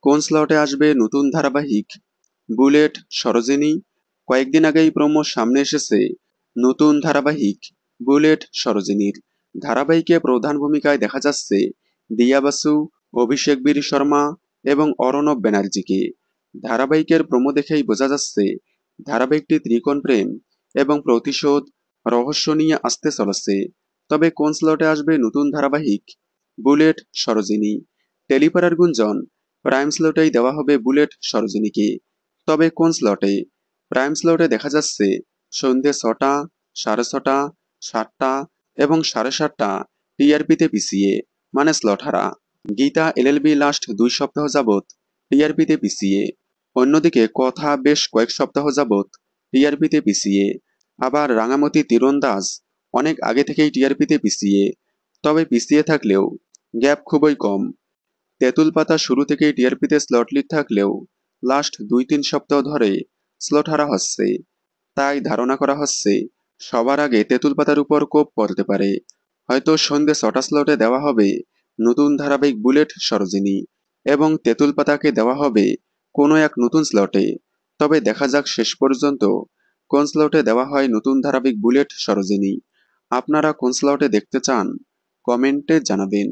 কোন স্লটে আসবে নতুন ধারাবাহিক বুলেট সরোজিনী? কয়েকদিন আগেই প্রোমো সামনে এসেছে নতুন ধারাবাহিক বুলেট সরোজিনীর। ধারাবাহিকে প্রধান ভূমিকায় দেখা যাচ্ছে দিয়া বাসু, অভিষেক বীর শর্মা এবং অর্ণব ব্যানার্জিকে। ধারাবাহিকের প্রোমো দেখেই বোঝা যাচ্ছে ধারাবাহিকটি ত্রিকোণ প্রেম এবং প্রতিশোধ রহস্য নিয়ে আসতে চলেছে। তবে কোন স্লটে আসবে নতুন ধারাবাহিক বুলেট সরোজিনী? টেলিপাড়ার গুঞ্জন প্রাইম স্লটেই দেওয়া হবে বুলেট সরোজিনীকে। তবে কোন স্লটে? প্রাইম স্লটে দেখা যাচ্ছে সন্ধ্যে ৬টা, ৬:৩০, ৭টা এবং ৭:৩০ টিআরপিতে পিছিয়ে, মানে স্লট হারা। গীতা এলএলবি লাস্ট ২ সপ্তাহ যাবৎ টিআরপিতে পিছিয়ে। অন্যদিকে কথা বেশ কয়েক সপ্তাহ যাবৎ টিআরপিতে পিছিয়ে। আবার রাঙামতি তীরন্দাজ অনেক আগে থেকেই টিআরপিতে পিছিয়ে। তবে পিছিয়ে থাকলেও গ্যাপ খুবই কম। তেঁতুল পাতা শুরু থেকেই টিআরপিতে স্লট লিড থাকলেও লাস্ট ২-৩ সপ্তাহ ধরে স্লট হারা হচ্ছে। তাই ধারণা করা হচ্ছে সবার আগে তেঁতুল পাতার উপর কোপ পড়তে পারে। হয়তো সন্ধ্যে ৬টা স্লটে দেওয়া হবে নতুন ধারাবাহিক বুলেট সরোজিনী এবং তেঁতুল পাতাকে দেওয়া হবে কোনো এক নতুন স্লটে। তবে দেখা যাক শেষ পর্যন্ত কোন স্লটে দেওয়া হয় নতুন ধারাবাহিক বুলেট সরোজিনী। আপনারা কোন স্লটে দেখতে চান কমেন্টে জানাবেন।